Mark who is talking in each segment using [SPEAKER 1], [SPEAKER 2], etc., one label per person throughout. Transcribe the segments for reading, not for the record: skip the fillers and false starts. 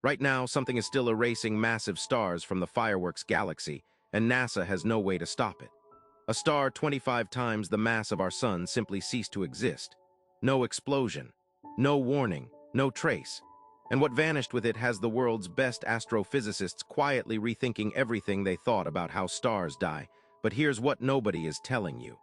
[SPEAKER 1] Right now, something is still erasing massive stars from the fireworks galaxy, and NASA has no way to stop it. A star 25 times the mass of our sun simply ceased to exist. No explosion, no warning, no trace. And what vanished with it has the world's best astrophysicists quietly rethinking everything they thought about how stars die. But here's what nobody is telling you.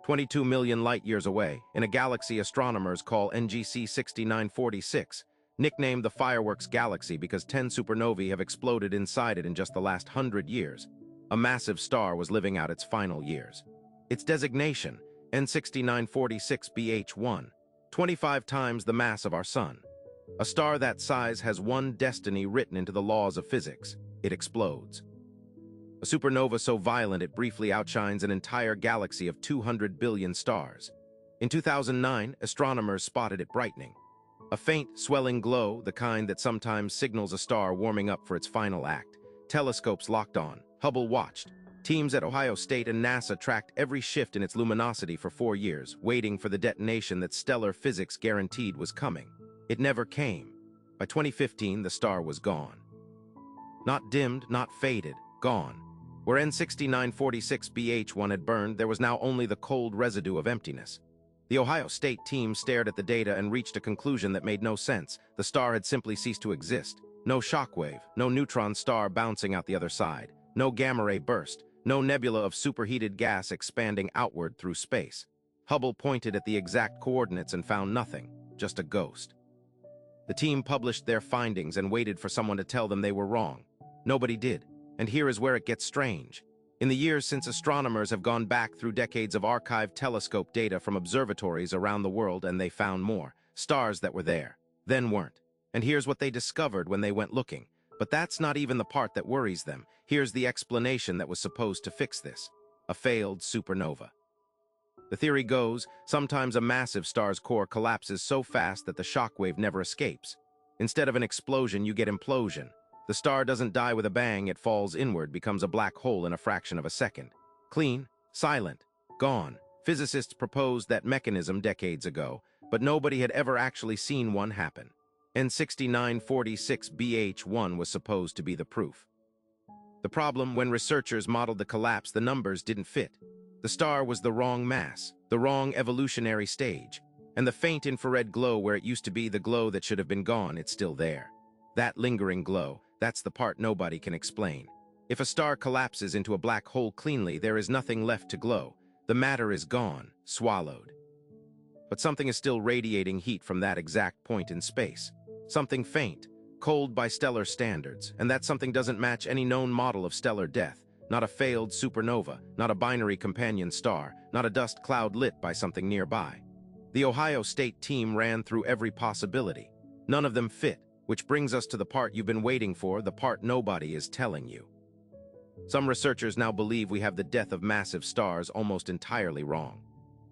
[SPEAKER 1] 22 million light-years away, in a galaxy astronomers call NGC 6946, nicknamed the Fireworks Galaxy because 10 supernovae have exploded inside it in just the last 100 years. A massive star was living out its final years. Its designation, N6946bh1, 25 times the mass of our sun. A star that size has one destiny written into the laws of physics. It explodes. A supernova so violent it briefly outshines an entire galaxy of 200 billion stars. In 2009, astronomers spotted it brightening. A faint, swelling glow, the kind that sometimes signals a star warming up for its final act. Telescopes locked on. Hubble watched. Teams at Ohio State and NASA tracked every shift in its luminosity for 4 years, waiting for the detonation that stellar physics guaranteed was coming. It never came. By 2015, the star was gone. Not dimmed, not faded, gone. Where N6946bh1 had burned, there was now only the cold residue of emptiness. The Ohio State team stared at the data and reached a conclusion that made no sense. The star had simply ceased to exist. No shockwave, no neutron star bouncing out the other side, no gamma-ray burst, no nebula of superheated gas expanding outward through space. Hubble pointed at the exact coordinates and found nothing, just a ghost. The team published their findings and waited for someone to tell them they were wrong. Nobody did, and here is where it gets strange. In the years since, astronomers have gone back through decades of archived telescope data from observatories around the world, and they found more stars that were there, then weren't. And here's what they discovered when they went looking. But that's not even the part that worries them. Here's the explanation that was supposed to fix this: a failed supernova. The theory goes, sometimes a massive star's core collapses so fast that the shockwave never escapes. Instead of an explosion, you get implosion. The star doesn't die with a bang, it falls inward, becomes a black hole in a fraction of a second. Clean, silent, gone. Physicists proposed that mechanism decades ago, but nobody had ever actually seen one happen. N6946bh1 was supposed to be the proof. The problem, when researchers modeled the collapse, the numbers didn't fit. The star was the wrong mass, the wrong evolutionary stage, and the faint infrared glow where it used to be the glow that should have been gone, it's still there. That lingering glow, that's the part nobody can explain. If a star collapses into a black hole cleanly, there is nothing left to glow. The matter is gone, swallowed. But something is still radiating heat from that exact point in space. Something faint, cold by stellar standards, and that something doesn't match any known model of stellar death. Not a failed supernova, not a binary companion star, not a dust cloud lit by something nearby. The Ohio State team ran through every possibility. None of them fit, which brings us to the part you've been waiting for, the part nobody is telling you. Some researchers now believe we have the death of massive stars almost entirely wrong.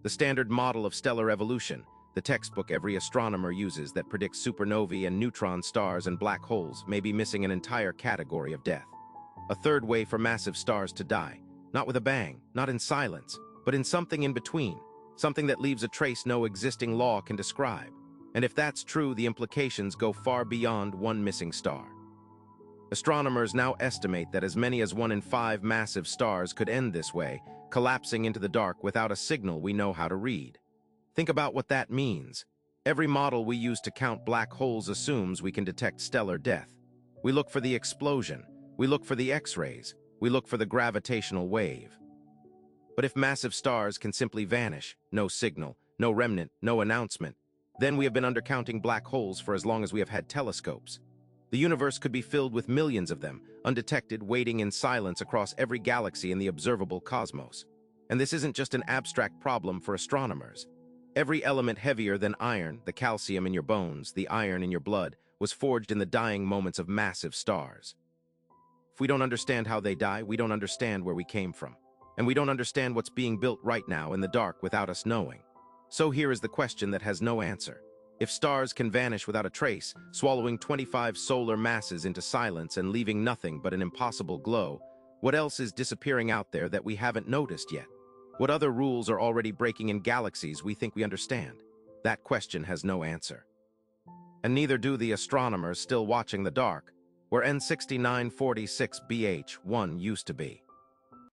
[SPEAKER 1] The standard model of stellar evolution, the textbook every astronomer uses that predicts supernovae and neutron stars and black holes, may be missing an entire category of death. A third way for massive stars to die, not with a bang, not in silence, but in something in between, something that leaves a trace no existing law can describe. And if that's true, the implications go far beyond one missing star. Astronomers now estimate that as many as 1 in 5 massive stars could end this way, collapsing into the dark without a signal we know how to read. Think about what that means. Every model we use to count black holes assumes we can detect stellar death. We look for the explosion, we look for the X-rays, we look for the gravitational wave. But if massive stars can simply vanish, no signal, no remnant, no announcement, then we have been undercounting black holes for as long as we have had telescopes. The universe could be filled with millions of them, undetected, waiting in silence across every galaxy in the observable cosmos. And this isn't just an abstract problem for astronomers. Every element heavier than iron, the calcium in your bones, the iron in your blood, was forged in the dying moments of massive stars. If we don't understand how they die, we don't understand where we came from. And we don't understand what's being built right now in the dark without us knowing. So here is the question that has no answer. If stars can vanish without a trace, swallowing 25 solar masses into silence and leaving nothing but an impossible glow, what else is disappearing out there that we haven't noticed yet? What other rules are already breaking in galaxies we think we understand? That question has no answer. And neither do the astronomers still watching the dark, where N6946BH1 used to be.